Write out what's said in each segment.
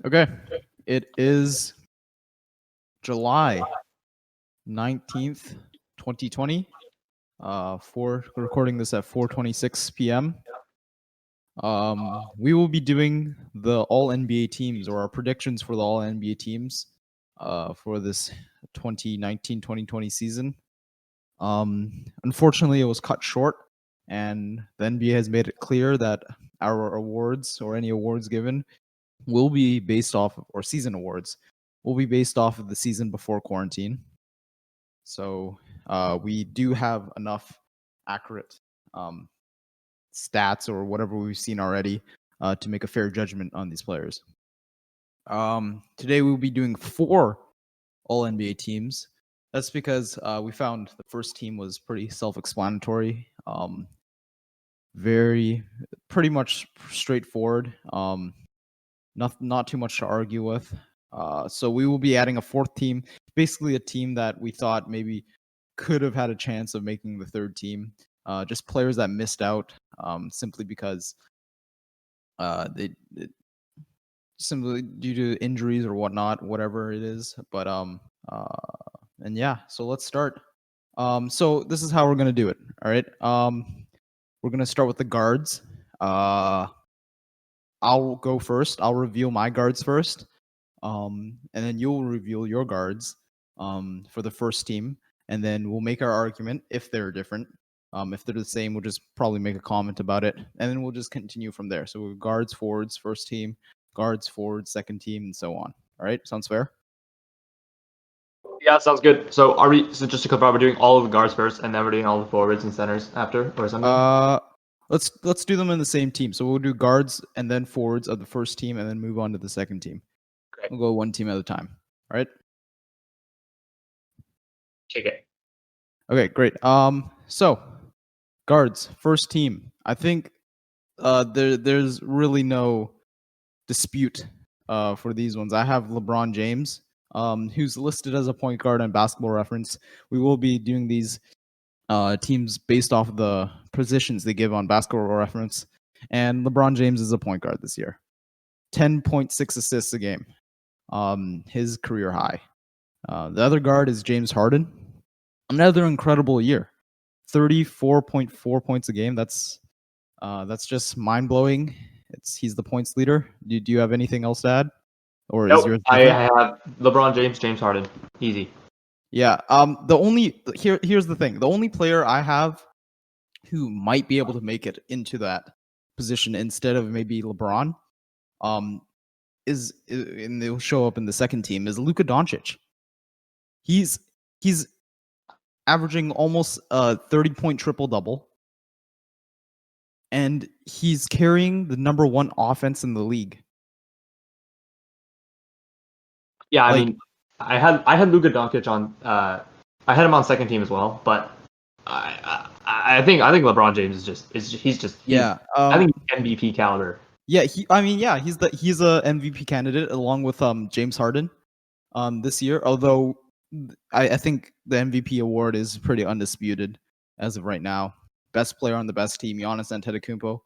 Okay. It is July 19th, 2020. We're recording this at 4:26 p.m. We will be doing the all NBA teams or our predictions for the all NBA teams for this 2019-2020 season. Unfortunately, it was cut short, and the NBA has made it clear that our awards or any awards given will be based off of, or season awards will be based off of the season before quarantine. So we do have enough accurate stats or whatever we've seen already to make a fair judgment on these players. Today we'll be doing 4 all NBA teams. That's because we found the first team was pretty self-explanatory, pretty much straightforward. Not too much to argue with. So we will be adding a 4th team, basically a team that we thought maybe could have had a chance of making the 3rd team. Just players that missed out simply because they simply due to injuries or whatnot, whatever it is. But and yeah, so let's start. So this is how we're gonna do it. All right. We're gonna start with the guards. I'll go first. I'll reveal my guards first, and then you'll reveal your guards for the first team, and then we'll make our argument if they're different. If they're the same, we'll just probably make a comment about it, and then we'll just continue from there. So guards, forwards, first team, guards, forwards, second team, and so on. All right, sounds fair? Yeah, sounds good. So so just to confirm, we're doing all of the guards first, and then we're doing all the forwards and centers after, or something? Let's do them in the same team. So we'll do guards and then forwards of the first team, and then move on to the second team. Great. We'll go one team at a time. All right. Take it. Okay, great. So guards, first team. I think there's really no dispute for these ones. I have LeBron James, who's listed as a point guard on Basketball Reference. We will be doing these teams based off of the positions they give on Basketball Reference, and LeBron James is a point guard this year. 10.6 assists a game, his career high. The other guard is James Harden. Another incredible year, 34.4 points a game. That's just mind blowing. He's the points leader. Do you have anything else to add, or Nope, is yours? I have LeBron James, James Harden, easy. Yeah. Here's the thing. The only player I have who might be able to make it into that position instead of maybe LeBron, and they'll show up in the second team, is Luka Doncic. He's averaging almost 30-point triple-double, and he's carrying the number 1 offense in the league. Yeah, I mean, I had Luka Doncic on. I had him on second team as well, but I think LeBron James is yeah. I think MVP caliber. Yeah, he's a MVP candidate along with James Harden this year. Although I think the MVP award is pretty undisputed as of right now. Best player on the best team, Giannis Antetokounmpo.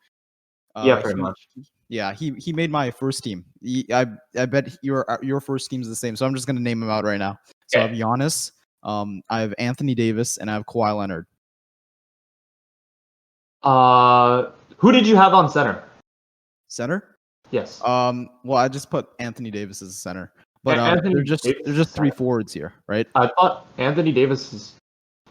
Yeah, pretty much. Yeah, he made my first team. I bet your first team is the same. So I'm just gonna name them out right now. So I have Giannis, I have Anthony Davis, and I have Kawhi Leonard. Who did you have on center? Center? Yes. Well, I just put Anthony Davis as a center, but they're just 3 forwards here, right? I thought Anthony Davis is.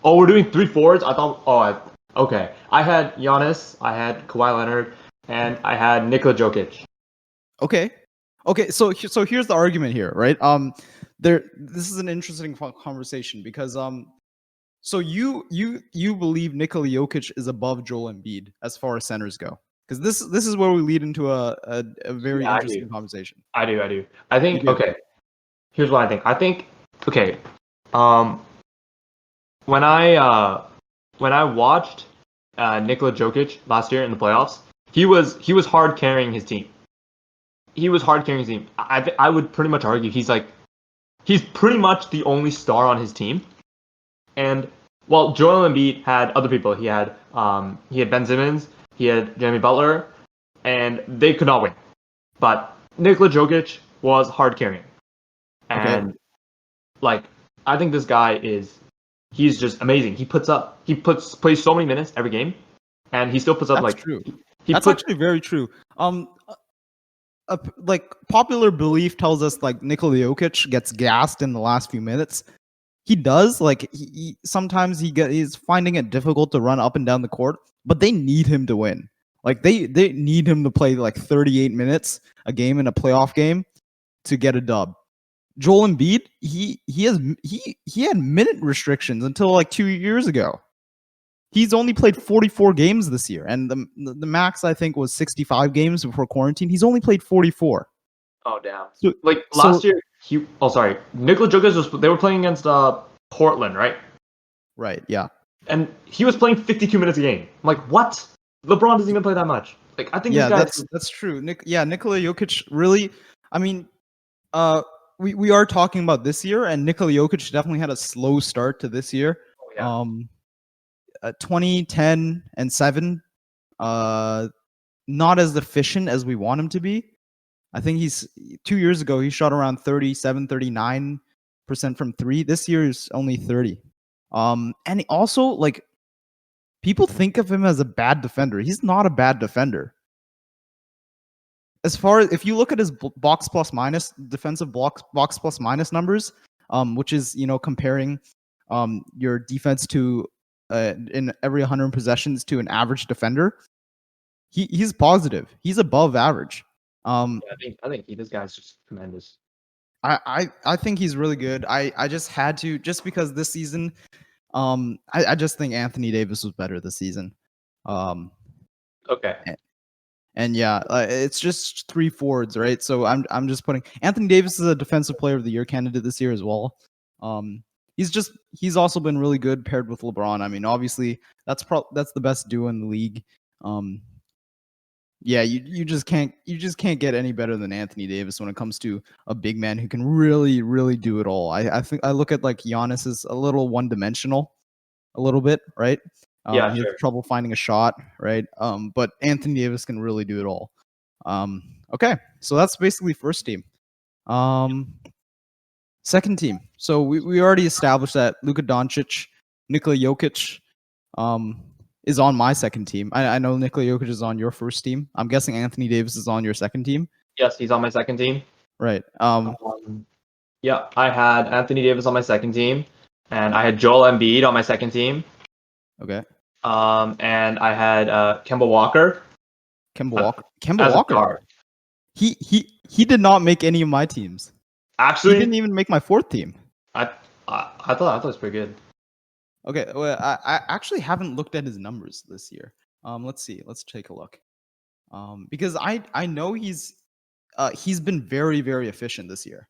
Oh, we're doing 3 forwards. I thought. Okay. I had Giannis, I had Kawhi Leonard, and I had Nikola Jokic. Okay. So here's the argument here, right? This is an interesting conversation because so you believe Nikola Jokic is above Joel Embiid as far as centers go, because this is where we lead into a very interesting conversation. I do. I think okay. Here's what I think. I think okay. When I watched Nikola Jokic last year in the playoffs, he was hard carrying his team. I would pretty much argue he's pretty much the only star on his team. And while Joel Embiid had other people, he had Ben Simmons, he had Jimmy Butler, and they could not win. But Nikola Jokic was hard carrying. Okay, And like I think this guy he's just amazing. Plays so many minutes every game, and he still puts up that's like true. he That's puts actually very true. Like popular belief tells us like Nikola Jokic gets gassed in the last few minutes. He does. Like sometimes he's finding it difficult to run up and down the court, but they need him to win. Like they need him to play like 38 minutes a game in a playoff game to get a dub. Joel Embiid, he had minute restrictions until like 2 years ago. He's only played 44 games this year, and the max I think was 65 games before quarantine. He's only played 44. oh damn. So, Like so last year sorry. Nikola Jokic they were playing against Portland, right? right, yeah. And he was playing 52 minutes a game. I'm like, what? LeBron doesn't even play that much. Like I think Yeah, this guy that's true. Nikola Jokic really. I mean, we are talking about this year, and Nikola Jokic definitely had a slow start to this year. oh, yeah. 2010 and 7, not as efficient as we want him to be. I think 2 years ago he shot around 37, 39% from 3. This year is only 30. And he also like people think of him as a bad defender. He's not a bad defender. As far as if you look at his box plus minus defensive box plus minus numbers, which is comparing your defense to in every 100 possessions to an average defender, he's positive. He's above average. I think this guy's just tremendous. I think he's really good. I just had to just because this season, I just think Anthony Davis was better this season. Okay. And yeah, it's just 3 forwards, right? So I'm just putting Anthony Davis is a defensive player of the year candidate this year as well. He's also been really good paired with LeBron. I mean, obviously that's the best duo in the league. Yeah, you just can't get any better than Anthony Davis when it comes to a big man who can really really do it all. I think I look at like Giannis as a little one dimensional, a little bit, right? Yeah, He has sure. trouble finding a shot, right? But Anthony Davis can really do it all. Okay, so that's basically first team. Second team. So we already established that Luka Doncic, Nikola Jokic, is on my second team. I know Nikola Jokic is on your first team. I'm guessing Anthony Davis is on your second team. Yes, he's on my second team. Right. Yeah, I had Anthony Davis on my second team, and I had Joel Embiid on my second team. Okay. And I had Kemba Walker. Kemba Walker. Guard. He did not make any of my teams. Actually, he didn't even make my fourth team. I thought it was pretty good. Okay, well, I actually haven't looked at his numbers this year. Let's see. Let's take a look. Because I know he's been very very efficient this year.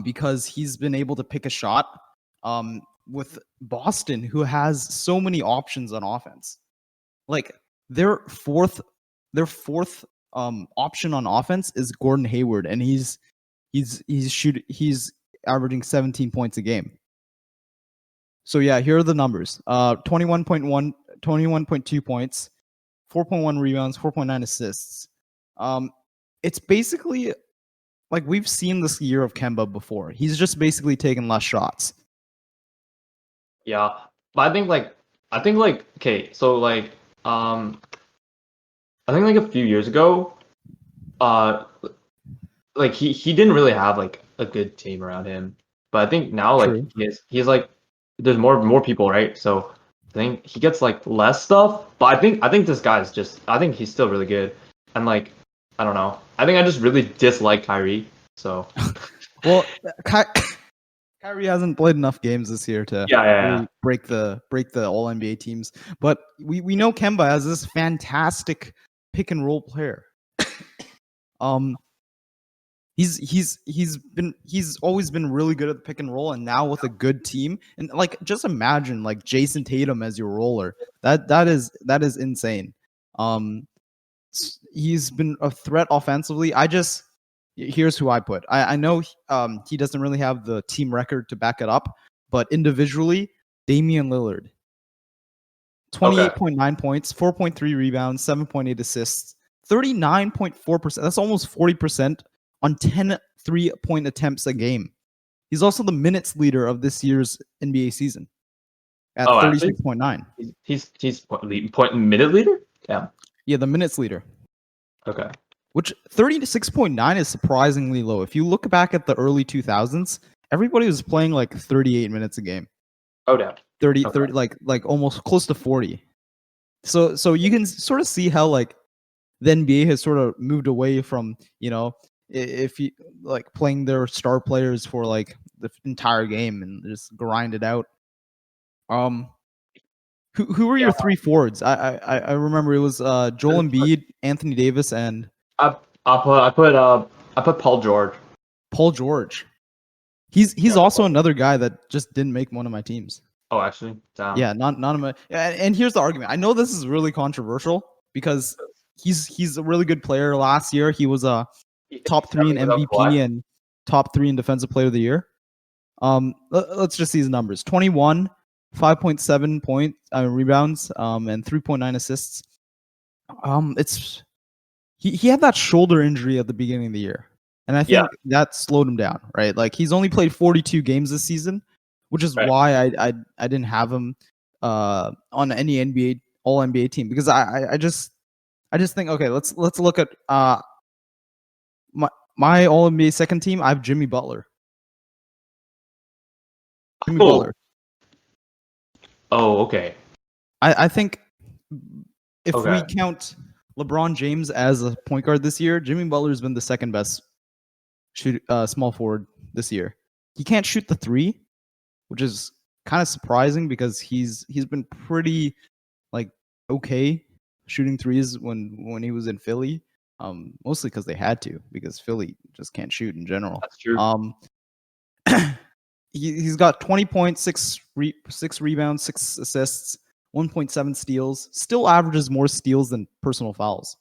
Because he's been able to pick a shot. With Boston, who has so many options on offense. Like their fourth option on offense is Gordon Hayward, and he's averaging 17 points a game. So yeah, here are the numbers. 21.1, 21.2 points, 4.1 rebounds, 4.9 assists. It's basically like we've seen this year of Kemba before. He's just basically taking less shots. Yeah, but I think okay, so like I think like a few years ago, like he didn't really have like a good team around him. But I think now like True. he's like there's more people, right? So I think he gets like less stuff. But I think this guy's I think he's still really good. And like I don't know. I think I just really dislike Kyrie. So well, Kyrie hasn't played enough games this year to really break the All NBA teams. But we know Kemba as this fantastic pick and roll player. He's always been really good at the pick and roll, and now with a good team, and like just imagine like Jason Tatum as your roller. That is insane. He's been a threat offensively. Here's who I put. I know he doesn't really have the team record to back it up, but individually, Damian Lillard. 28.9 points, 4.3 rebounds, 7.8 assists, 39.4%. That's almost 40% on 10 3-point attempts a game. He's also the minutes leader of this year's NBA season at Oh, actually, 36.9. he's point minute leader. Yeah. Yeah, the minutes leader. Okay. Which 36.9 is surprisingly low. If you look back at the early 2000s, everybody was playing like 38 minutes a game. Oh, damn. 30, Okay. 30 like almost close to 40. So you can sort of see how like the NBA has sort of moved away from, if you like playing their star players for like the entire game and just grind it out. Who were your three forwards? I remember it was Joel Embiid, Anthony Davis, and I put Paul George. Paul George. He's also another guy that just didn't make one of my teams. Oh, actually, damn. Yeah, not of my. And here's the argument. I know this is really controversial because he's a really good player. Last year he was a top 3 in MVP and top 3 in Defensive Player of the Year. Let's just see his numbers: 21, 5.7 rebounds, and 3.9 assists. It's he had that shoulder injury at the beginning of the year, and I think that slowed him down. Right, like he's only played 42 games this season, which is why I didn't have him on any NBA All NBA team, because I just think, okay, let's look at my All NBA second team. I have Jimmy Butler. Butler. Oh, okay. I think if we count LeBron James as a point guard this year, Jimmy Butler's been the second best small forward this year. He can't shoot the three, which is kind of surprising because he's been pretty like okay shooting threes when he was in Philly. Mostly because they had to, because Philly just can't shoot in general. That's true. He's got 20 points, 6 rebounds, 6 assists, 1.7 steals. Still averages more steals than personal fouls.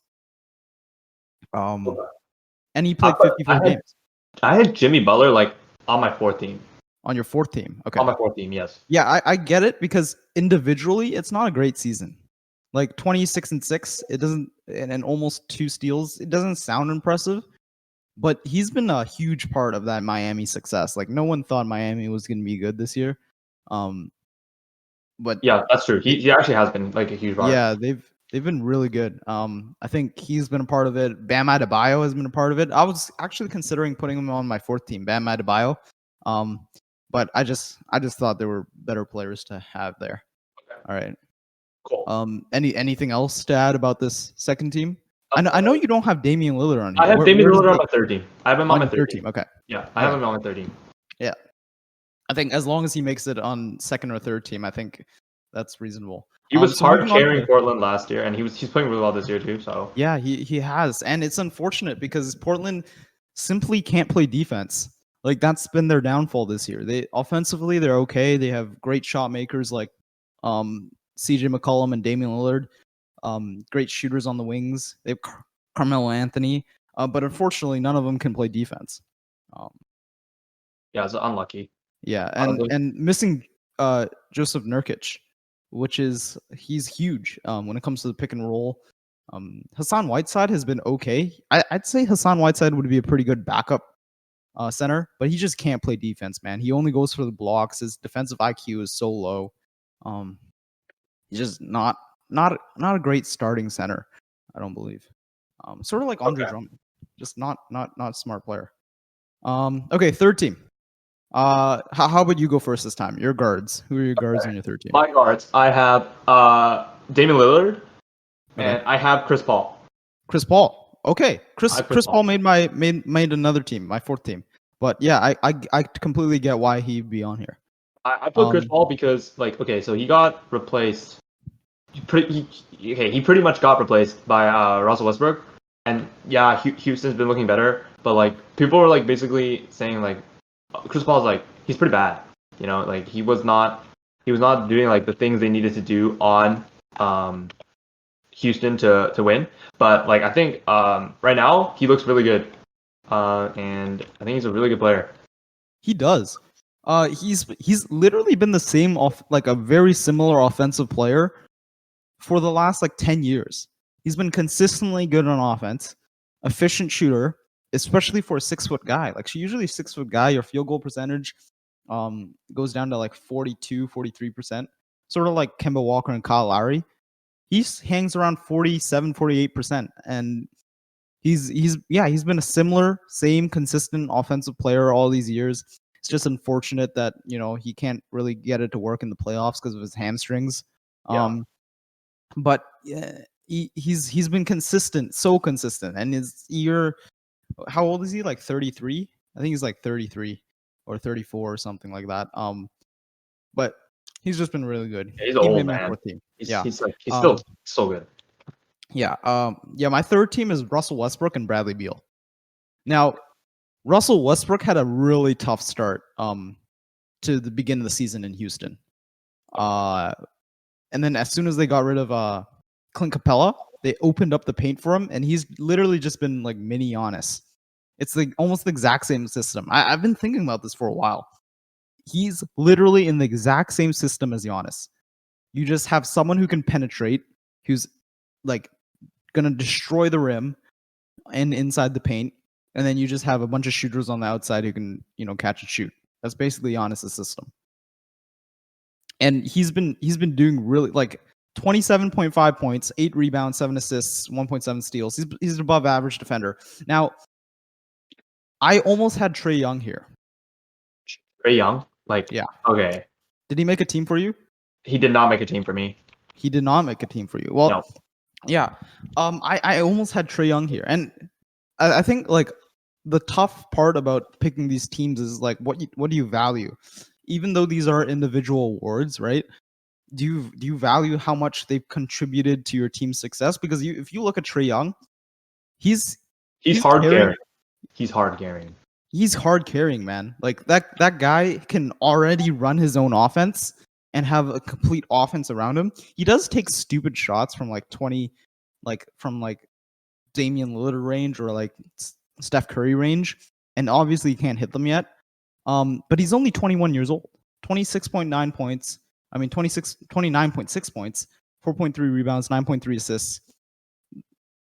And he played 54 games. I had Jimmy Butler like on my fourth team. On your fourth team, okay. On my fourth team, yes. Yeah, I get it, because individually it's not a great season. Like 26-6, it doesn't, and almost 2 steals. It doesn't sound impressive. But he's been a huge part of that Miami success. Like, no one thought Miami was going to be good this year. But yeah, that's true. He actually has been like a huge part. Yeah, they've been really good. I think he's been a part of it. Bam Adebayo has been a part of it. I was actually considering putting him on my fourth team, Bam Adebayo. But I just thought there were better players to have there. Okay. All right. Cool. Anything else to add about this second team? I know you don't have Damian Lillard on here. I have Damian Lillard on my third team. I have him on my third team. Okay. Yeah, I have him on my third team. Yeah. I think as long as he makes it on second or third team, I think that's reasonable. He was hard carrying Portland last year, and he's playing really well this year too. So yeah, he has, and it's unfortunate because Portland simply can't play defense. Like, that's been their downfall this year. They offensively, they're okay. They have great shot makers like CJ McCollum and Damian Lillard. Great shooters on the wings. They have Carmelo Anthony, but unfortunately, none of them can play defense. Yeah, it's unlucky. Yeah, and missing Joseph Nurkic, which he's huge when it comes to the pick and roll. Hassan Whiteside has been okay. I'd say Hassan Whiteside would be a pretty good backup center, but he just can't play defense, man. He only goes for the blocks. His defensive IQ is so low. He's just not a great starting center, I don't believe. Sort of like Andre Drummond, just not a smart player. Okay, third team. How about you go first this time? Your guards. Who are your guards on your third team? My guards. I have Damian Lillard, and I have Chris Paul. Chris Paul. Okay, Chris Paul made another team, my fourth team. But yeah, I completely get why he'd be on here. I put Chris Paul because, like, okay, so he got replaced. He pretty much got replaced by Russell Westbrook, and yeah, Houston's been looking better. But like, people were like basically saying like, Chris Paul's like, he's pretty bad. You know, like he was not doing like the things they needed to do on Houston to win. But like, I think right now he looks really good, and I think he's a really good player. He does. He's literally been the same like a very similar offensive player for the last like 10 years. He's been consistently good on offense, efficient shooter, especially for a 6-foot guy. Like, usually 6-foot guy, your field goal percentage goes down to like 42, 43%. Sort of like Kemba Walker and Kyle Lowry. He hangs around 47, 48%. And he's been a same consistent offensive player all these years. It's just unfortunate that, he can't really get it to work in the playoffs because of his hamstrings. But yeah, he's been consistent, so consistent. And how old is he? Like 33? I think he's like 33 or 34 or something like that. But he's just been really good. Yeah, he's He old, made my man. fourth team. He's Yeah. still so good. Yeah. My third team is Russell Westbrook and Bradley Beal. Now, Russell Westbrook had a really tough start to the beginning of the season in Houston. And then as soon as they got rid of Clint Capella, they opened up the paint for him, and he's literally just been like mini Giannis. It's like almost the exact same system. I've been thinking about this for a while. He's literally in the exact same system as Giannis. You just have someone who can penetrate, who's like gonna destroy the rim and inside the paint, and then you just have a bunch of shooters on the outside who can, catch and shoot. That's basically Giannis' system. And he's been doing really like 27.5 points, 8 rebounds, 7 assists, 1.7 steals. He's an above average defender. Now, I almost had Trae Young here. Trae Young? Yeah. Okay. Did he make a team for you? He did not make a team for me. He did not make a team for you. Well, no. Yeah. I almost had Trae Young here. And I think like the tough part about picking these teams is like what do you value? Even though these are individual awards, right? Do you value how much they've contributed to your team's success? Because if you look at Trae Young, he's hard carrying. He's hard carrying. He's hard carrying, man. Like that guy can already run his own offense and have a complete offense around him. He does take stupid shots from like 20, from Damian Lillard range or like Steph Curry range, and obviously he can't hit them yet. But he's only 21 years old. 26.9 points. 29.6 points, 4.3 rebounds, 9.3 assists.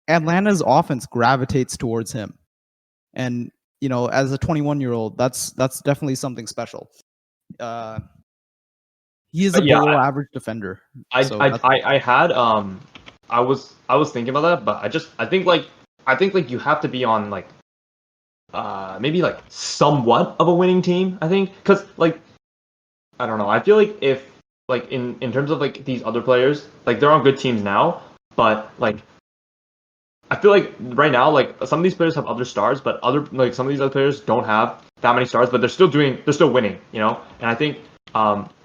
Atlanta's offense gravitates towards him. And, as a 21-year-old, that's definitely something special. He is a below average defender. I was thinking about that, but I think you have to be on maybe like somewhat of a winning team. I think because I don't know. I feel like if in terms of like these other players, like they're on good teams now, but I feel like right now some of these players have other stars, but some of these other players don't have that many stars, but they're still winning, And I think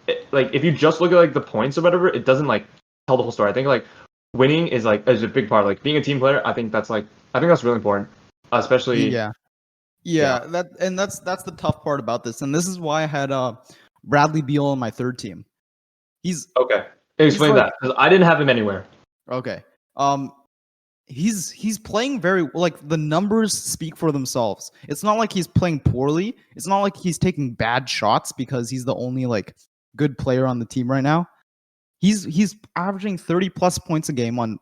if you just look at the points or whatever, it doesn't tell the whole story. I think winning is a big part. Being a team player, I think that's really important, especially. Yeah. That's the tough part about this, and this is why I had Bradley Beal on my third team. He's okay. Explain that, because I didn't have him anywhere. Okay. He's playing very the numbers speak for themselves. It's not like he's playing poorly. It's not like he's taking bad shots because he's the only good player on the team right now. He's averaging 30 plus points a game on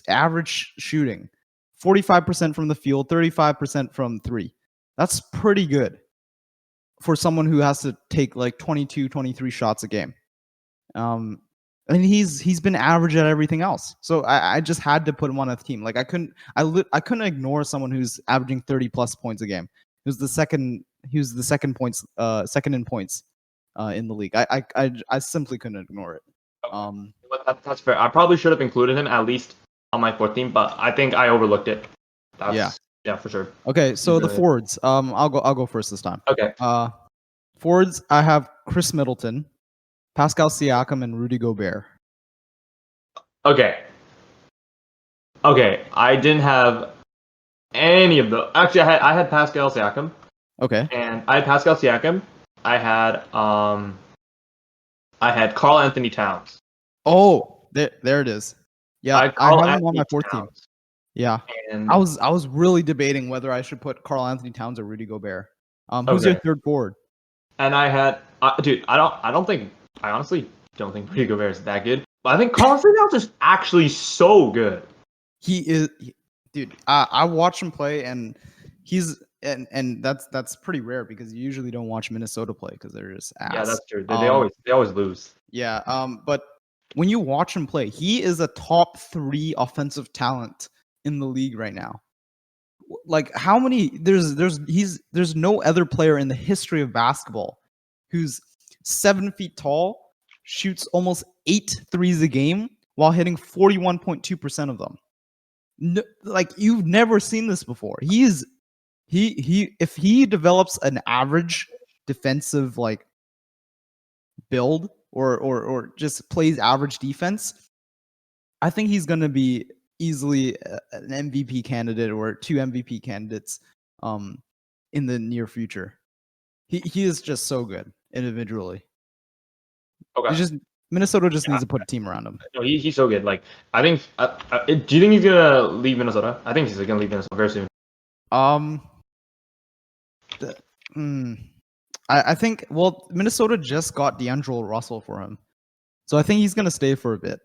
average shooting. 45% from the field, 35% from 3. That's pretty good for someone who has to take 22, 23 shots a game. And he's been average at everything else. So I just had to put him on a team. I couldn't ignore someone who's averaging 30 plus points a game. Who's the second in points in the league. I simply couldn't ignore it. That's fair. I probably should have included him at least on my fourth team, but I think I overlooked it. Yeah, for sure. Okay, so the forwards. I'll go first this time. Okay. Forwards, I have Chris Middleton, Pascal Siakam, and Rudy Gobert. Okay, I didn't have any of the. Actually, I had Pascal Siakam. Okay. And I had Pascal Siakam. I had Karl Anthony Towns. Oh, there it is. Yeah, I have him on my fourth team. Yeah, and I was really debating whether I should put Karl Anthony Towns or Rudy Gobert. Who's your third forward? And I had, dude, I honestly don't think Rudy Gobert is that good. But I think Karl Anthony Towns is actually so good. He is. dude, I watch him play, and he's and that's pretty rare because you usually don't watch Minnesota play because they're just ass. Yeah, that's true. They always lose. Yeah. But when you watch him play, he is a top 3 offensive talent in the league right now. Like how many? There's no other player in the history of basketball who's 7 feet tall, shoots almost 8 threes a game while hitting 41.2% of them. No, like you've never seen this before. He if he develops an average defensive like build or just plays average defense, I think he's going to be easily an MVP candidate or 2 MVP candidates in the near future. He is just so good individually. Okay. It's just Minnesota just needs to put a team around him. No, he's so good. Like I think. Do you think he's gonna leave Minnesota? I think he's gonna leave Minnesota very soon. I think. Well, Minnesota just got D'Angelo Russell for him, so I think he's gonna stay for a bit.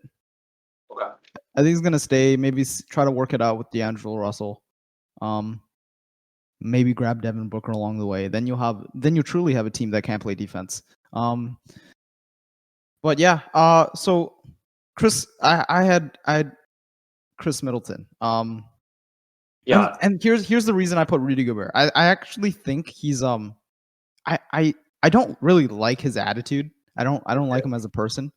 Okay. I think he's gonna stay. Maybe try to work it out with D'Angelo Russell. Maybe grab Devin Booker along the way. Then you truly have a team that can't play defense. But yeah. So Chris, I had Chris Middleton. Yeah. And here's the reason I put Rudy Gobert. I actually think he's I don't really like his attitude. I don't like him as a person,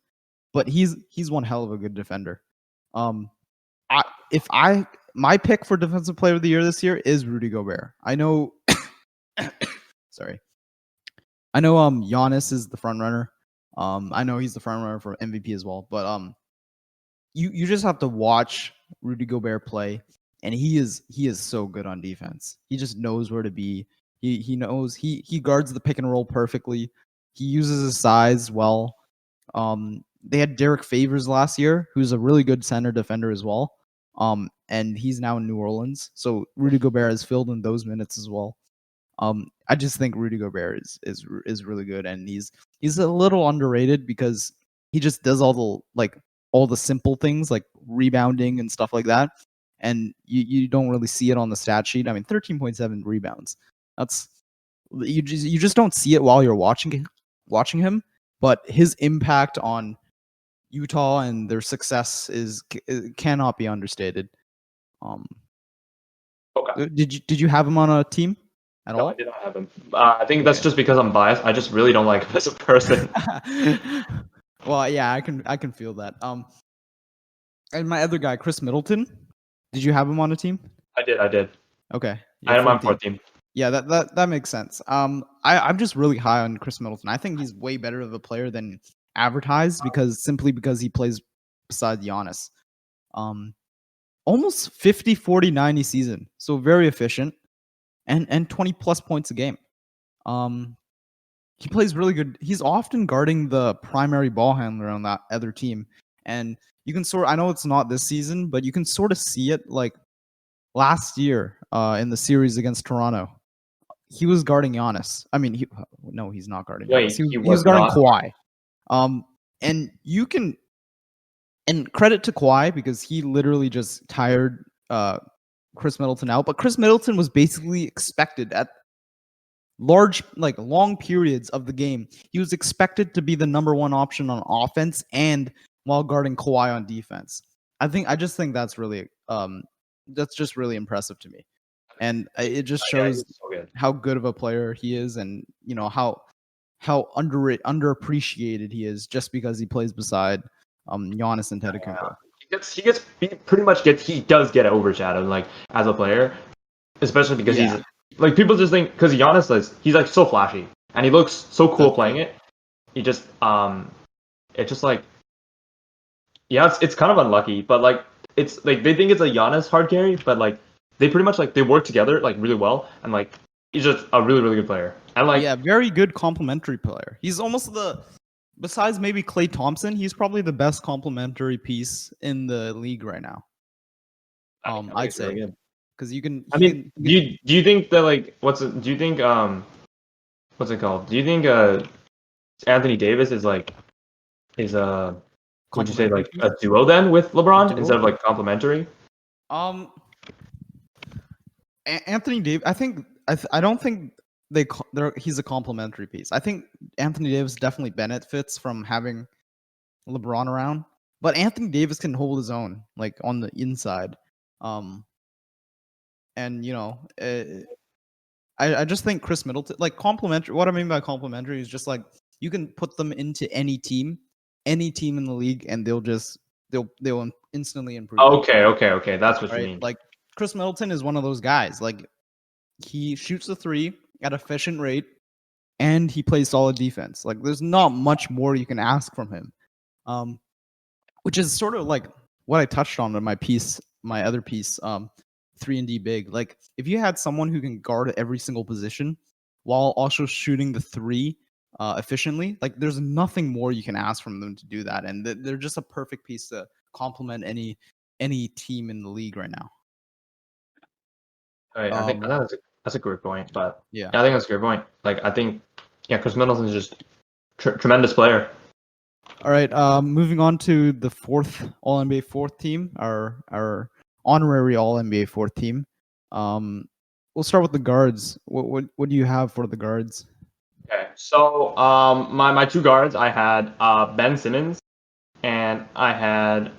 but he's one hell of a good defender. My pick for defensive player of the year this year is Rudy Gobert. I know sorry. I know Giannis is the front runner. I know he's the front runner for MVP as well, but you just have to watch Rudy Gobert play, and he is so good on defense. He just knows where to be. He knows he guards the pick and roll perfectly. He uses his size well. They had Derek Favors last year, who's a really good center defender as well. And he's now in New Orleans, so Rudy Gobert has filled in those minutes as well. I just think Rudy Gobert is really good, and he's a little underrated because he just does all the simple things like rebounding and stuff like that, and you don't really see it on the stat sheet. I mean, 13.7 rebounds. That's you just don't see it while you're watching him, but his impact on Utah and their success cannot be understated. Okay. Did you have him on a team at all? I did not have him. I think that's just because I'm biased. I just really don't like him as a person. Well, yeah, I can feel that. And my other guy, Chris Middleton, did you have him on a team? I did. Okay. I had him on 4th team. Yeah, that makes sense. I'm just really high on Chris Middleton. I think he's way better of a player than advertised because he plays beside Giannis. Almost 50, 40, 90 season. So very efficient and 20 plus points a game. He plays really good. He's often guarding the primary ball handler on that other team. And you can I know it's not this season, but you can sort of see it like last year in the series against Toronto. He was guarding Giannis. I mean, he's not guarding Giannis. He was guarding Kawhi. And credit to Kawhi because he literally just tired Chris Middleton out. But Chris Middleton was basically expected at long periods of the game. He was expected to be the number 1 option on offense and while guarding Kawhi on defense. I just think that's really that's just really impressive to me. And it just shows how good of a player he is, and how underappreciated he is just because he plays beside Giannis and Antetokounmpo. He does get overshadowed like as a player, especially because he's like people just think because Giannis he's like so flashy and he looks so cool playing it. He just it's just like it's kind of unlucky, but like it's like they think it's a Giannis hard carry, but like they pretty much like they work together like really well, and like he's just a really really good player, and like very good complementary player. He's almost besides maybe Klay Thompson, he's probably the best complementary piece in the league right now. I'd say because you can. Do you think that like do you think what's it called? Do you think Anthony Davis is would you say like a duo then with LeBron instead of like complementary? Anthony Davis. I don't think he's a complementary piece. I think Anthony Davis definitely benefits from having LeBron around, but Anthony Davis can hold his own like on the inside. And I just think Chris Middleton, like complementary. What I mean by complementary is just like you can put them into any team in the league, and they'll instantly improve. Okay. That's what you Right? mean. Like Chris Middleton is one of those guys. Like he shoots the three at efficient rate, and he plays solid defense. Like there's not much more you can ask from him. Which is sort of like what I touched on in my other piece, 3-and-D big. Like if you had someone who can guard every single position while also shooting the three efficiently, like there's nothing more you can ask from them to do that, and they're just a perfect piece to complement any team in the league right now. Right, I think that's a great point, but Yeah. I think that's a great point. Like I think, Chris Middleton's just tremendous player. All right. Moving on to the fourth All NBA fourth team, our honorary All NBA fourth team. We'll start with the guards. What do you have for the guards? Okay, so my two guards, I had Ben Simmons, and I had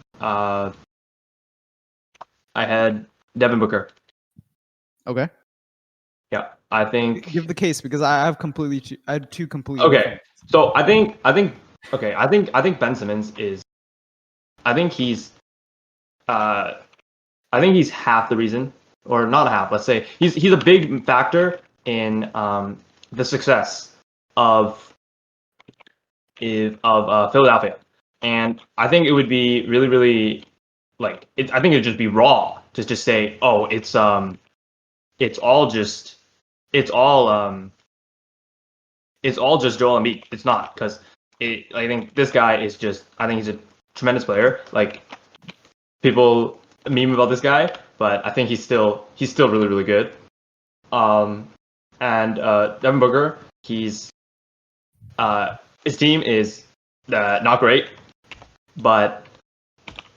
Devin Booker. Okay. Yeah, I think. Give the case because I had two completely Okay, different. so I think Ben Simmons is. I think he's half the reason, or not half. Let's say he's a big factor in the success of Philadelphia, and I think it would be really, really like I think it'd just be raw to just say, oh, it's all just Joel Embiid. It's not, because I think this guy is I think he's a tremendous player. Like people meme about this guy, but I think he's still really, really good. And Devin Booker, his team is not great, but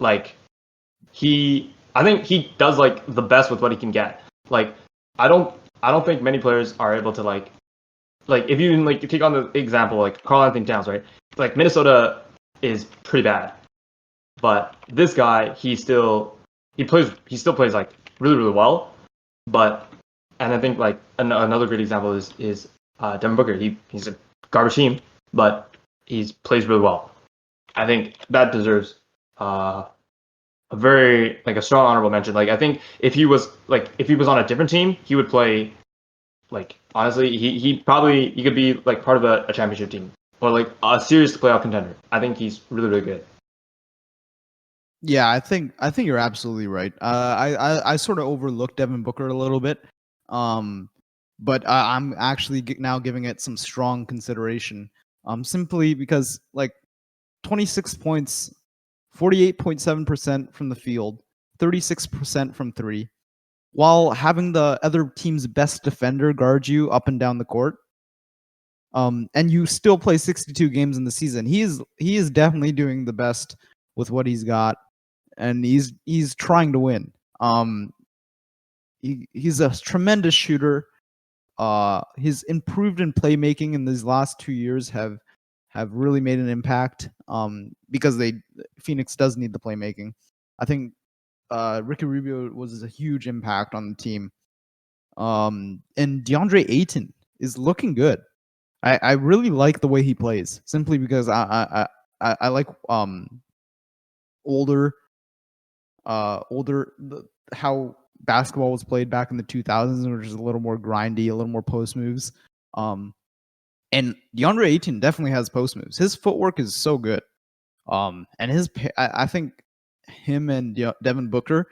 like I think he does like the best with what he can get. Like I don't think many players are able to like if you like take on the example like Karl Anthony Towns, right? Like Minnesota is pretty bad, but this guy he still plays like really, really well. And I think like another great example is Devin Booker. He's a garbage team, but he plays really well. I think that deserves a very like a strong honorable mention. Like I think if he was on a different team, he would play like honestly he could be like part of a championship team or like a serious playoff contender. I think he's really, really good. Yeah, I think you're absolutely right. I sort of overlooked Devin Booker a little bit, but I'm actually now giving it some strong consideration. Simply because like 26 points, 48.7% from the field, 36% from three, while having the other team's best defender guard you up and down the court. And you still play 62 games in the season. He is definitely doing the best with what he's got, and he's trying to win. He's a tremendous shooter. He's improved in playmaking in these last 2 years have really made an impact. Because Phoenix does need the playmaking. I think Ricky Rubio was a huge impact on the team. And DeAndre Ayton is looking good. I really like the way he plays, simply because I like older how basketball was played back in the 2000s, which is a little more grindy, a little more post moves. And DeAndre Ayton definitely has post moves. His footwork is so good. And I think him and Devin Booker,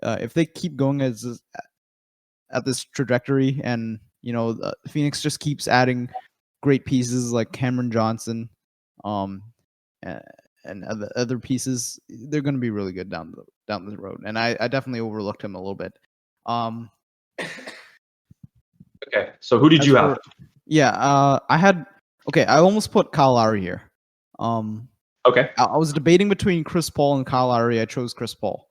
if they keep going at this trajectory, and Phoenix just keeps adding great pieces like Cameron Johnson, and other pieces, they're going to be really good down the road. And I definitely overlooked him a little bit. Okay, so who did you have? Yeah, I almost put Kyle Lowry here. Okay. I was debating between Chris Paul and Kyle Lowry. I chose Chris Paul,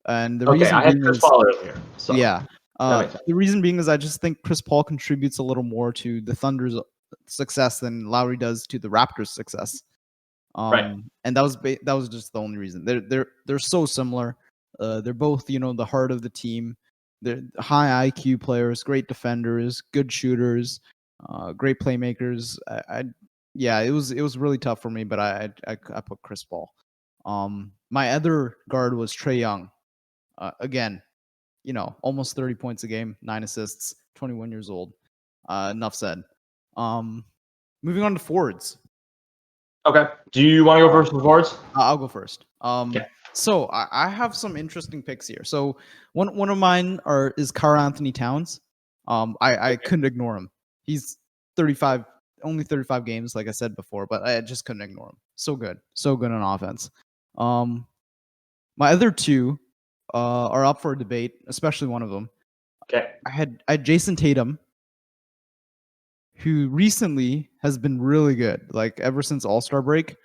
and the reason I had Chris Paul earlier. So. yeah, That makes sense. The reason being is I just think Chris Paul contributes a little more to the Thunder's success than Lowry does to the Raptors' success. Right. And that was just the only reason. They're so similar. They're both, the heart of the team. They're high IQ players, great defenders, good shooters, great playmakers. Yeah, it was really tough for me, but I put Chris Paul. My other guard was Trae Young. Again, almost 30 points a game, 9 assists, 21 years old. Enough said. Moving on to forwards. Okay. Do you want to go first for forwards? I'll go first. Okay. So I have some interesting picks here. So one of mine is Karl Anthony Towns. I couldn't ignore him. He's 35, only 35 games, like I said before, but I just couldn't ignore him. So good on offense. My other two are up for a debate, especially one of them. Okay. I had Jason Tatum, who recently has been really good. Like ever since All-Star break,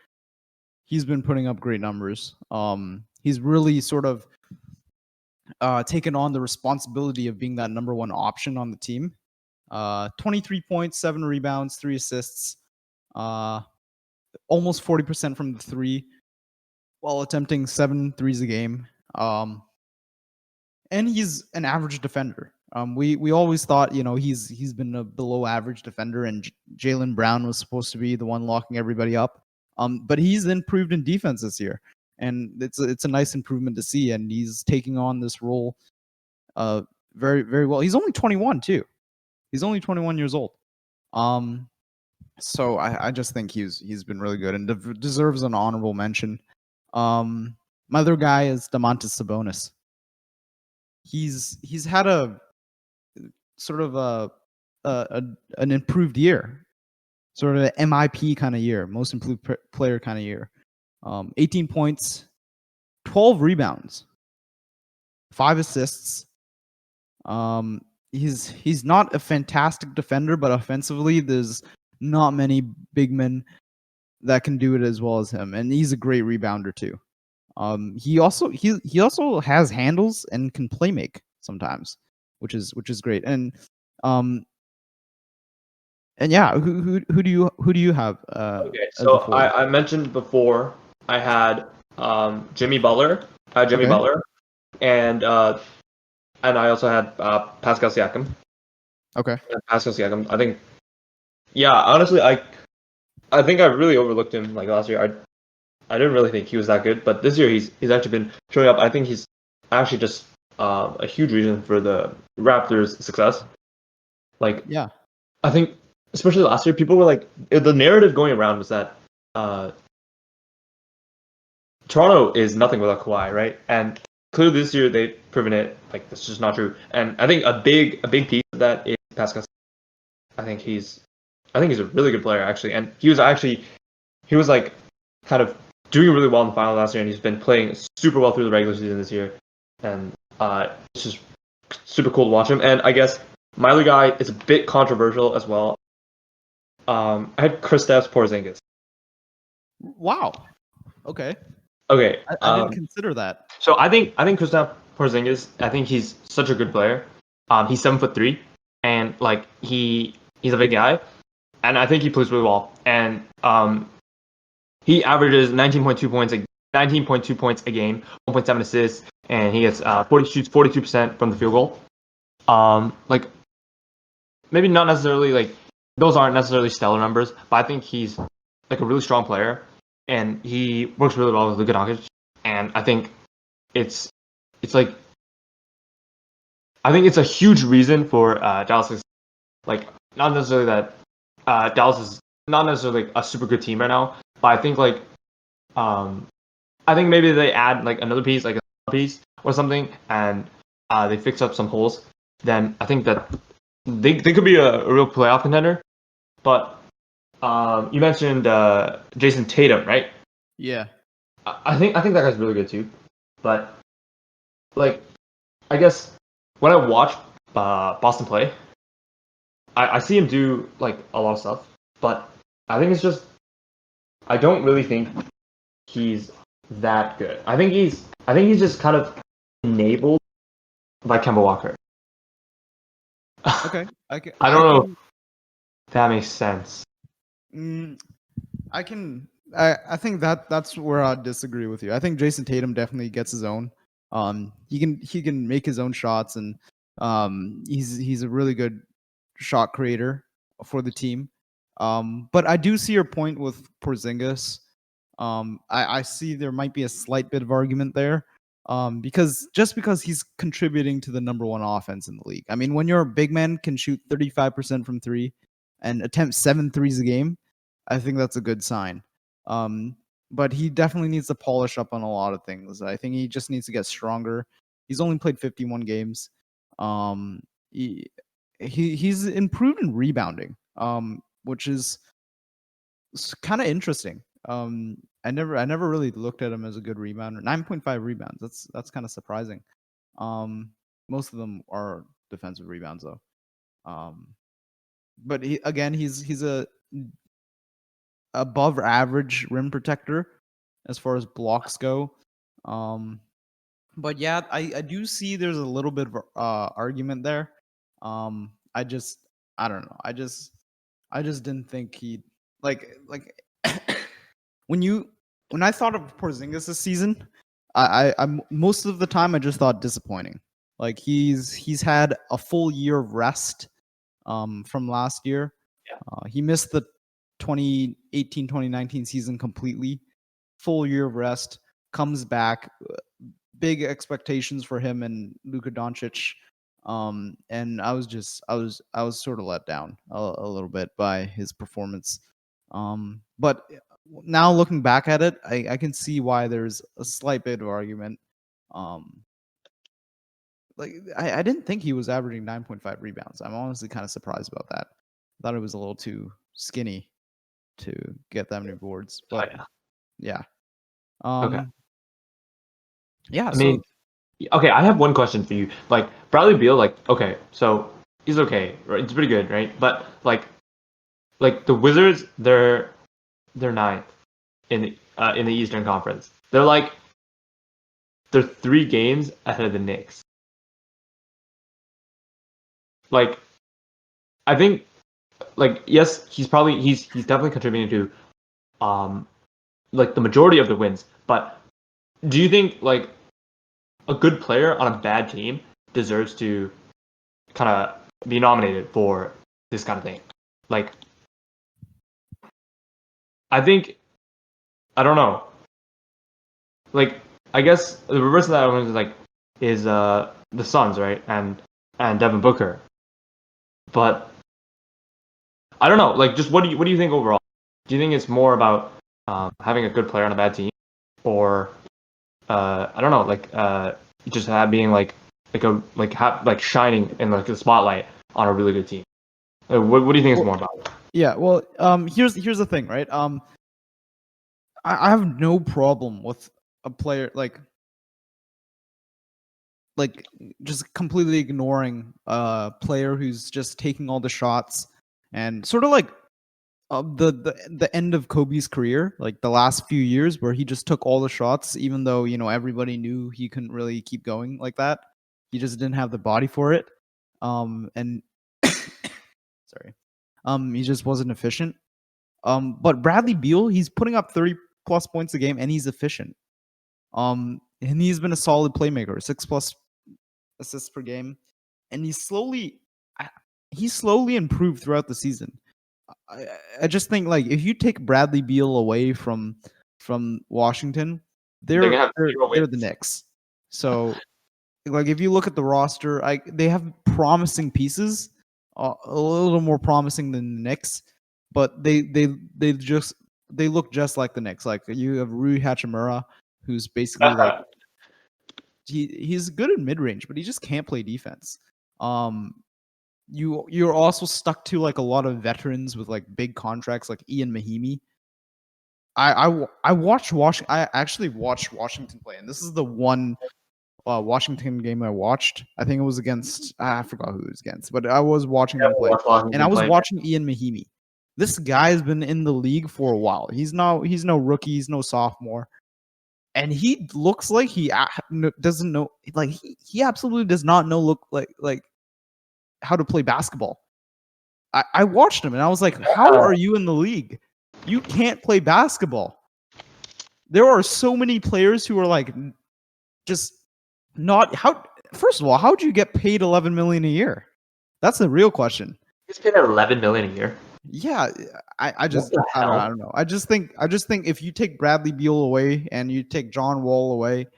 he's been putting up great numbers. He's really sort of taken on the responsibility of being that number one option on the team. 23 points, 7 rebounds, 3 assists, almost 40% from the three, while attempting 7 threes a game. And he's an average defender. We always thought, he's been a below average defender, and Jaylen Brown was supposed to be the one locking everybody up. But he's improved in defense this year, and it's a nice improvement to see. And he's taking on this role, very very well. He's only 21 too. He's only 21 years old. So I just think he's been really good and deserves an honorable mention. My other guy is Domantas Sabonis. He's had a sort of an improved year, sort of an MIP kind of year, most improved player kind of year. 18 points, 12 rebounds, 5 assists. He's not a fantastic defender, but offensively, there's not many big men that can do it as well as him, and he's a great rebounder too. He also has handles and can play make sometimes, which is great. And yeah, who do you have? Okay, so I mentioned before I had Jimmy Butler, Butler, and I also had Pascal Siakam. Okay. Pascal Siakam. I think, yeah, honestly, I think I really overlooked him like last year. I didn't really think he was that good, but this year he's actually been showing up. I think he's actually just a huge reason for the Raptors' success. Like, yeah, I think especially last year, people were like, the narrative going around was that Toronto is nothing without Kawhi, right? And clearly this year they've proven it. Like, that's just not true. And I think a big piece of that is Pascal. I think he's a really good player actually, and he was like kind of doing really well in the final last year, and he's been playing super well through the regular season this year, and it's just super cool to watch him. And I guess my other guy is a bit controversial as well. I had Kristaps Porzingis. Wow. Okay. Okay. I didn't consider that. So I think Kristaps Porzingis. I think he's such a good player. He's 7'3", and like he's a big guy, and I think he plays really well. And he averages 19.2 points a game, 1.7 assists, and he gets shoots 42% from the field goal. Like maybe not necessarily like those aren't necessarily stellar numbers, but I think he's like a really strong player, and he works really well with Jokic. And I think it's like I think it's a huge reason for Dallas. Like not necessarily that Dallas is not necessarily like a super good team right now, but I think like I think maybe they add like another piece, like a piece or something, and they fix up some holes. Then I think that they could be a real playoff contender. But you mentioned Jason Tatum, right? Yeah. I think that guy's really good too. But like, I guess when I watch Boston play, I see him do like a lot of stuff. But I think it's just I don't really think he's that good. I think he's just kind of enabled by Kemba Walker. Okay, I can. I don't know if that makes sense. Mm, I can. I think that's where I disagree with you. I think Jason Tatum definitely gets his own. He can make his own shots, and he's a really good shot creator for the team. But I do see your point with Porzingis. I see there might be a slight bit of argument there. Because he's contributing to the number one offense in the league. I mean, when your big man can shoot 35% from three and attempt 7 threes a game, I think that's a good sign. Um, but he definitely needs to polish up on a lot of things. I think he just needs to get stronger. He's only played 51 games. Um, he's improved in rebounding, which is kind of interesting. I never really looked at him as a good rebounder. 9.5 rebounds. That's kind of surprising. Um, Most of them are defensive rebounds though. Um, but he's a above average rim protector as far as blocks go. Um, but yeah, I do see there's a little bit of argument there. I just I don't know. I just didn't think he like when you when I thought of Porzingis this season, I'm most of the time I just thought disappointing. Like he's had a full year of rest from last year. Yeah. He missed the 2018-2019 season completely. Full year of rest, comes back. Big expectations for him and Luka Doncic. And I was sort of let down a little bit by his performance. But now looking back at it, I can see why there's a slight bit of argument. Um, like I didn't think he was averaging 9.5 rebounds. I'm honestly kind of surprised about that. I thought it was a little too skinny to get that many boards. Oh But yeah. yeah. Okay. Yeah, I mean, so okay, I have one question for you. Like Bradley Beal, like okay, so he's okay, right? It's pretty good, right? But like the Wizards, they're ninth in the Eastern Conference. They're 3 games ahead of the Knicks. Like I think like yes, he's definitely contributing to like the majority of the wins. But do you think like a good player on a bad team deserves to kind of be nominated for this kind of thing? Like I think I don't know. Like I guess the reverse of that is the Suns, right? And Devin Booker. But I don't know. Like just what do you think overall? Do you think it's more about having a good player on a bad team, or I don't know, just being like shining in like the spotlight on a really good team? What do you think it's well, more about? yeah, well, here's the thing, right? I have no problem with a player like just completely ignoring a player who's just taking all the shots and sort of like the end of Kobe's career, like the last few years where he just took all the shots, even though everybody knew he couldn't really keep going like that. He just didn't have the body for it, and sorry, he just wasn't efficient. But Bradley Beal, he's putting up 30+ points a game, and he's efficient. And he's been a solid playmaker, 6+ assists per game, and he's slowly improved throughout the season. I, I just think like if you take Bradley Beal away from Washington, They're they're gonna have they're 0 they're the wins. Knicks. So like if you look at the roster, they have promising pieces, a little more promising than the Knicks, but they look just like the Knicks. Like you have Rui Hachimura, who's basically like he's good in mid range, but he just can't play defense. Um, you're also stuck to like a lot of veterans with like big contracts, like Ian Mahimi. I actually watched Washington play, and this is the one Washington game I watched. I think it was against I forgot who it was against, but I was watching them play, Watch and I Washington was play. watching Ian Mahimi. This guy has been in the league for a while. He's no rookie. He's no sophomore, and he looks like he doesn't know. Like he absolutely does not know. Look like how to play basketball. I watched him and I was like, how are you in the league? You can't play basketball. There are so many players who are like just not how. First of all, how do you get paid 11 million a year? That's the real question. He's paid 11 million a year. Yeah, I just the I hell? don't know. I just think if you take Bradley Beal away and you take John Wall away,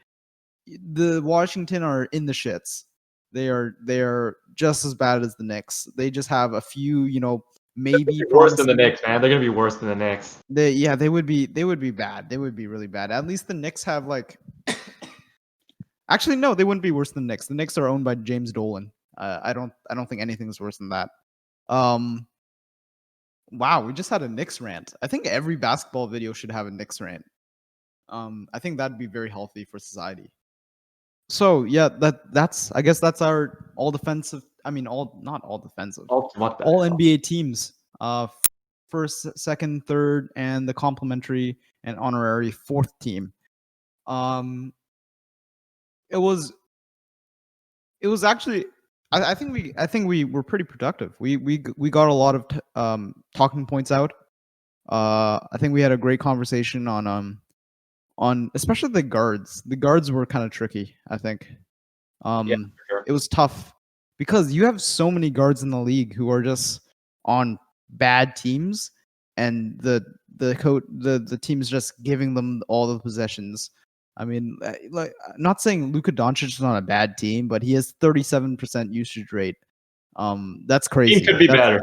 the Washington are in the shits. They are just as bad as the Knicks. They just have a few, maybe Worse than the promising. Knicks, man. They're gonna be worse than the Knicks. They would be bad. They would be really bad. At least the Knicks have like. Actually, no, they wouldn't be worse than the Knicks. The Knicks are owned by James Dolan. I don't think anything's worse than that. Wow, we just had a Knicks rant. I think every basketball video should have a Knicks rant. I think that'd be very healthy for society. So yeah, that's I guess that's our all defensive. I mean, not all defensive. What the All hell? NBA teams. First, second, third, and the complimentary and honorary fourth team. It was actually. I think we were pretty productive. We got a lot of talking points out. I think we had a great conversation on especially the guards. The guards were kind of tricky, I think. Yeah, for sure. It was tough because you have so many guards in the league who are just on bad teams, and the team's just giving them all the possessions. I mean, like, not saying Luka Doncic is on a bad team, but he has 37% usage rate. That's crazy. Team could be better.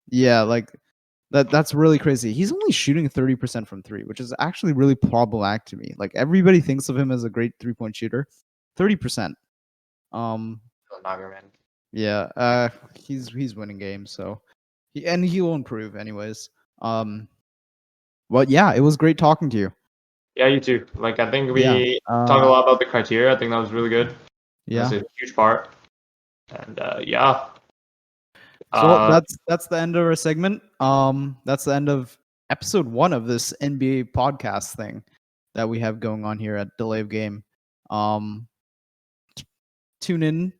Yeah, like that's really crazy. He's only shooting 30% from three, which is actually really problematic to me. Like everybody thinks of him as a great 3-point shooter. 30%. Man. Yeah, he's winning games, so he'll improve anyways. But yeah, it was great talking to you. Yeah, you too. Like I think we Yeah, talked a lot about the criteria. I think that was really good. Yeah. That's a huge part. And yeah. So that's the end of our segment. That's the end of episode 1 of this NBA podcast thing that we have going on here at Delay of Game. Tune in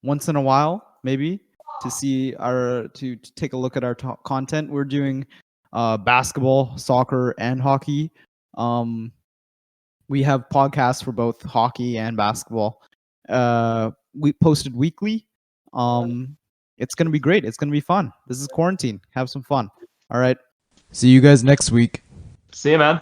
once in a while, maybe, to see to take a look at our content. We're doing basketball, soccer, and hockey. We have podcasts for both hockey and basketball. We posted weekly. It's going to be great. It's going to be fun. This is quarantine. Have some fun. All right. See you guys next week. See you, man.